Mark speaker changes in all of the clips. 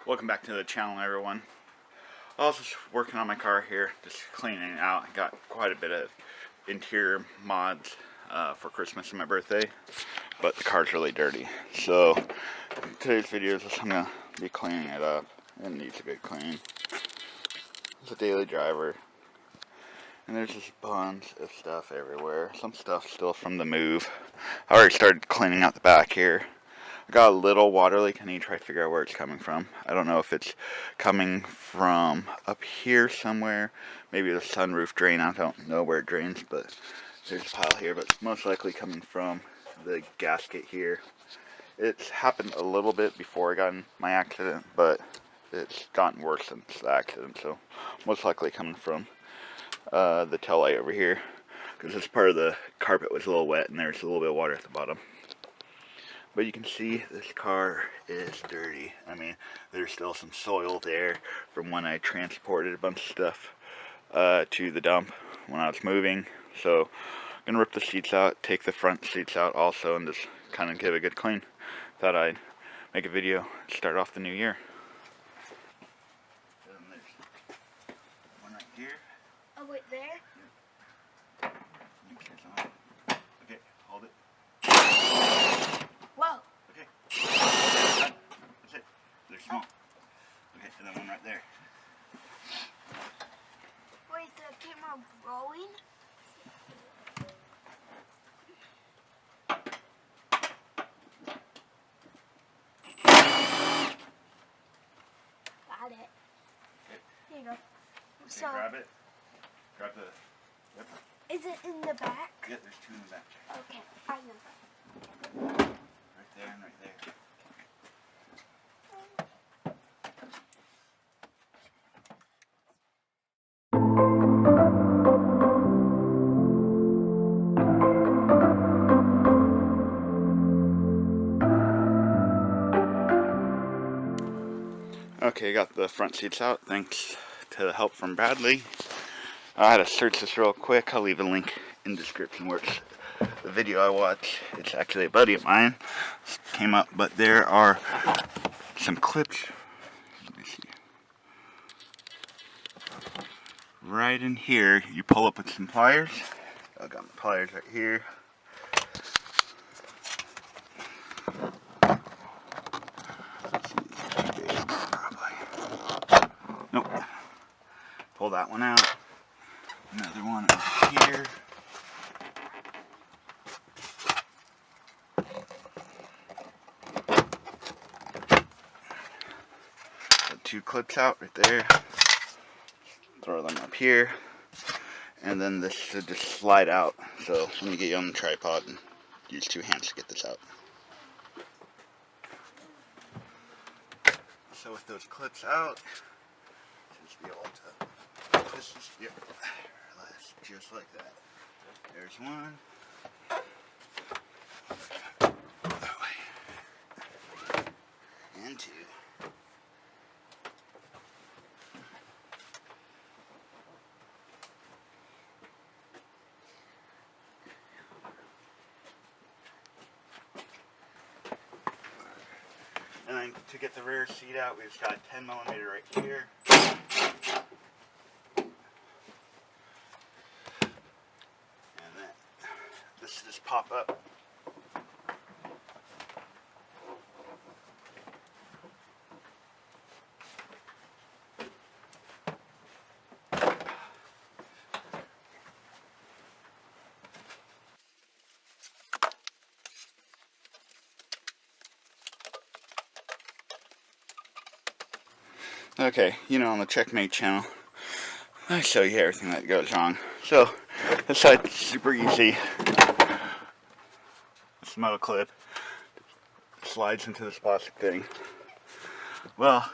Speaker 1: Welcome back to the channel, everyone. I was just working on my car here, just cleaning it out. I got quite a bit of interior mods for Christmas and my birthday, but the car's really dirty. So today's video is just I'm gonna be cleaning it up. It needs a good clean. It's a daily driver, and there's just a bunch of stuff everywhere. Some stuff still from the move. I already started cleaning out the back here. I got a little water leak. I need to try to figure out where it's coming from. I don't know if it's coming from up here somewhere. Maybe the sunroof drain. I don't know where it drains, but there's a pile here. But it's most likely coming from the gasket here. It's happened a little bit before I got in my accident, but it's gotten worse since the accident. So most likely coming from the tail light over here, because this part of the carpet was a little wet and there's a little bit of water at the bottom. But you can see this car is dirty. I mean, there's still some soil there from when I transported a bunch of stuff to the dump when I was moving. So I'm gonna rip the seats out, take the front seats out also, and just kind of give it a good clean. Thought I'd make a video, start off the new year. And there's one right here.
Speaker 2: Oh, wait, there?
Speaker 1: Okay, hold it.
Speaker 2: Whoa.
Speaker 1: Okay. That's it. They're small. Okay, and then one right there.
Speaker 2: Wait, is the camera rolling? Got it.
Speaker 1: Okay.
Speaker 2: Here you go.
Speaker 1: Okay,
Speaker 2: So,
Speaker 1: grab it. Grab the... Yep.
Speaker 2: is it in the back?
Speaker 1: Yeah, there's two in the back.
Speaker 2: Okay, I know.
Speaker 1: Right there and right there. Okay, got the front seats out thanks to the help from Bradley. I had to search this real quick. I'll leave a link in the description where it's the video I watched. It's actually a buddy of mine. Came up, but there are some clips. Let me see. Right in here, you pull up with some pliers. I got my pliers right here. Nope. Pull that one out. Another one up here. Got two clips out right there. Throw them up here. And then this should just slide out. So when you get you on the tripod, and use two hands to get this out. So with those clips out, just be able to twist this, yep, just like that. There's one. That way. And two. And then to get the rear seat out, we just got a 10mm right here. And then this just pop up. Okay, you know, on the Checkmate channel, I show you everything that goes wrong. So, this side's super easy. This metal clip slides into this plastic thing. Well,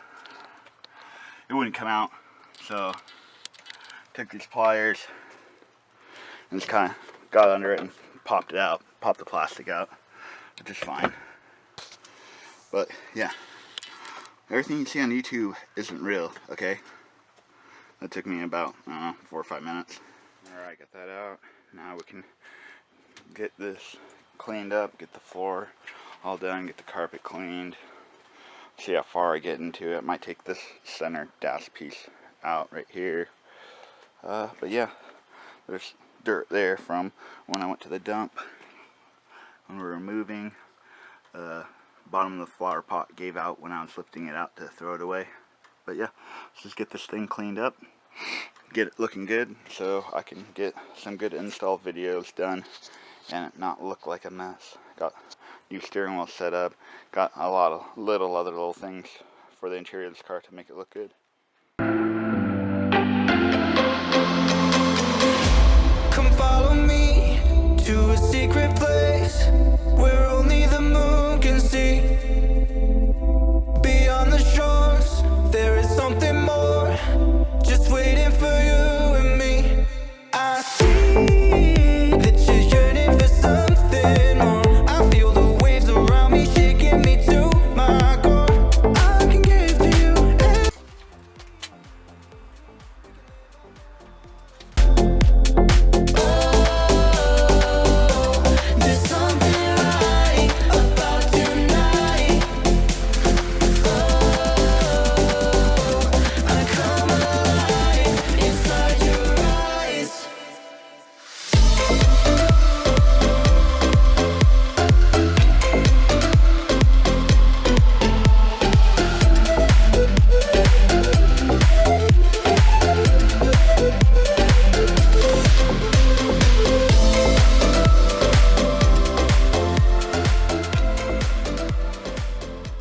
Speaker 1: it wouldn't come out, so took these pliers and just kind of got under it and popped it out, popped the plastic out, which is fine. But yeah. Everything you see on YouTube isn't real, okay? That took me about, I don't know, 4 or 5 minutes. Alright, got that out. Now we can get this cleaned up, get the floor all done, get the carpet cleaned. See how far I get into it. I might take this center dash piece out right here. But yeah, there's dirt there from when I went to the dump. When we were moving, bottom of the flower pot gave out when I was lifting it out to throw it away. But yeah, let's just get this thing cleaned up, get it looking good, so I can get some good install videos done and it not look like a mess. Got new steering wheel set up, got a lot of other little things for the interior of this car to make it look good.
Speaker 3: Come follow me to a secret place where only the moon can see. Beyond the shores, there is something more, just waiting for you and me. I see that you're yearning for something more. I feel the waves around me shaking me to my core. I can give to you there's something right about tonight. I come alive inside your eyes.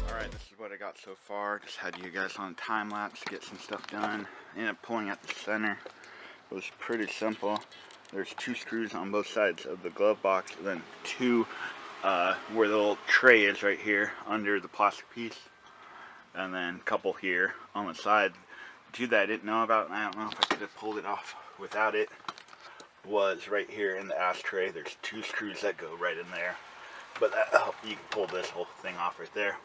Speaker 1: Alright, this is what I got so far. Just had you guys on time lapse to get some stuff done. Ended up pulling out the center. It was pretty simple. There's 2 screws on both sides of the glove box, and then 2 where the little tray is right here under the plastic piece, and then a couple here on the side. 2 that I didn't know about, and I don't know if I could have pulled it off without it, was right here in the ashtray. There's 2 screws that go right in there, but you can pull this whole thing off right there.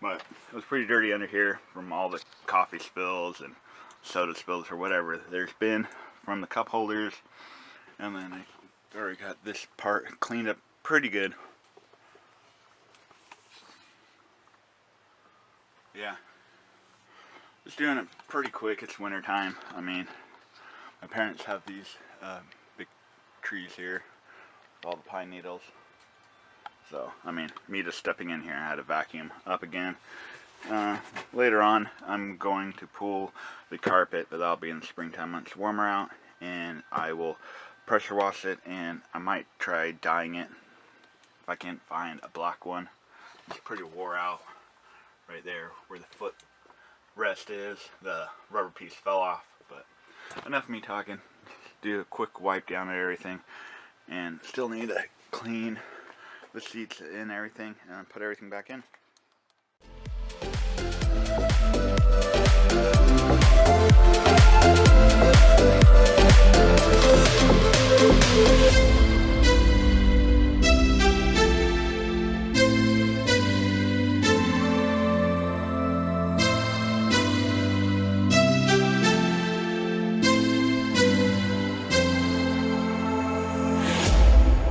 Speaker 1: But it was pretty dirty under here from all the coffee spills and soda spills or whatever there's been from the cup holders. And then I already got this part cleaned up pretty good. Yeah, just doing it pretty quick. It's winter time. I mean, my parents have these big trees here with all the pine needles. So, I mean, me just stepping in here, I had to vacuum up again. Later on, I'm going to pull the carpet, but that'll be in the springtime when it's warmer out. And I will pressure wash it, and I might try dyeing it if I can't find a black one. It's pretty wore out right there where the foot rest is. The rubber piece fell off, but enough of me talking. Do a quick wipe down of everything, and still need to clean the seats and everything, and put everything back in.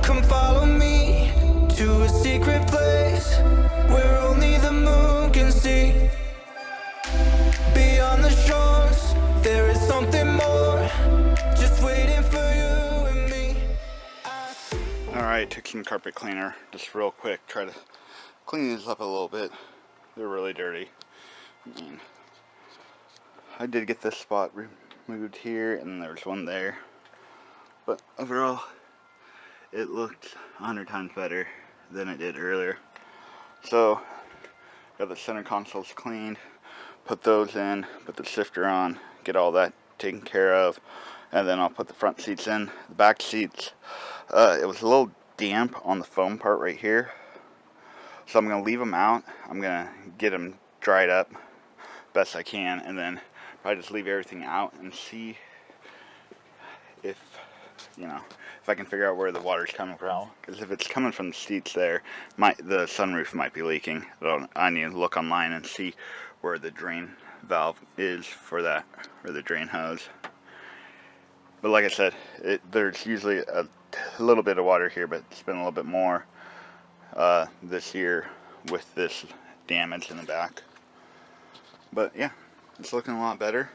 Speaker 3: Come follow me to a secret place where only the moon can see. Beyond the shores, there is something more, just waiting for you and me.
Speaker 1: Alright, took some carpet cleaner, just real quick, try to clean these up a little bit. They're really dirty. I did get this spot removed here, and there's one there. But overall, it looked 100 times better than it did earlier. So, got the center consoles cleaned, put those in, put the shifter on, get all that taken care of, and then I'll put the front seats in. The back seats, it was a little damp on the foam part right here, so I'm going to leave them out. I'm going to get them dried up best I can, and then probably just leave everything out and see if, you know, if I can figure out where the water's coming from. Because if it's coming from the seats there, the sunroof might be leaking. So I need to look online and see where the drain valve is for that, or the drain hose. But like I said, there's usually a little bit of water here, but it's been a little bit more this year with this damage in the back. But yeah, it's looking a lot better.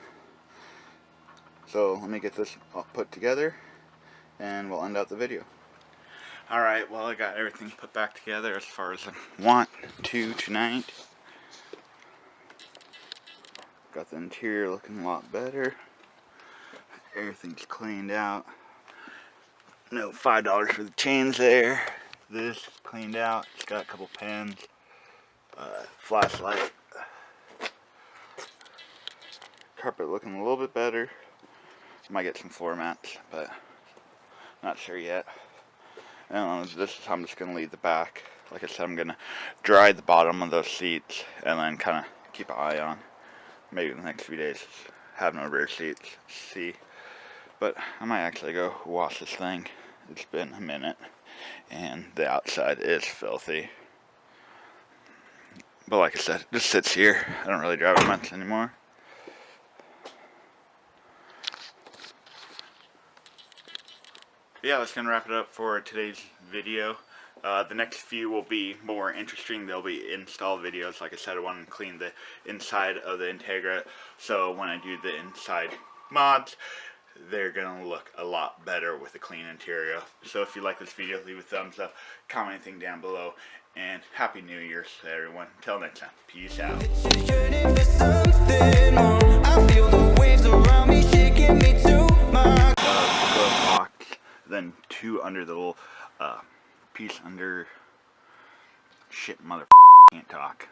Speaker 1: So let me get this all put together and we'll end out the video. Alright, well, I got everything put back together as far as I want to tonight. Got the interior looking a lot better. Everything's cleaned out. No $5 for the chains there. This is cleaned out. It's got a couple pens, flashlight. Carpet looking a little bit better. Might get some floor mats, but not sure yet. And I'm just going to leave the back. Like I said, I'm going to dry the bottom of those seats and then kind of keep an eye on. Maybe in the next few days have no rear seats. See. But I might actually go wash this thing. It's been a minute. And the outside is filthy. But like I said, it just sits here. I don't really drive it much anymore. Yeah, that's going to wrap it up for today's video. The next few will be more interesting. They'll be install videos. Like I said, I want to clean the inside of the Integra, so when I do the inside mods, they're going to look a lot better with a clean interior. So if you like this video, leave a thumbs up, comment anything down below, and Happy New Year's to everyone. Until next time, peace out. Then two under the little piece under shit, mother can't talk.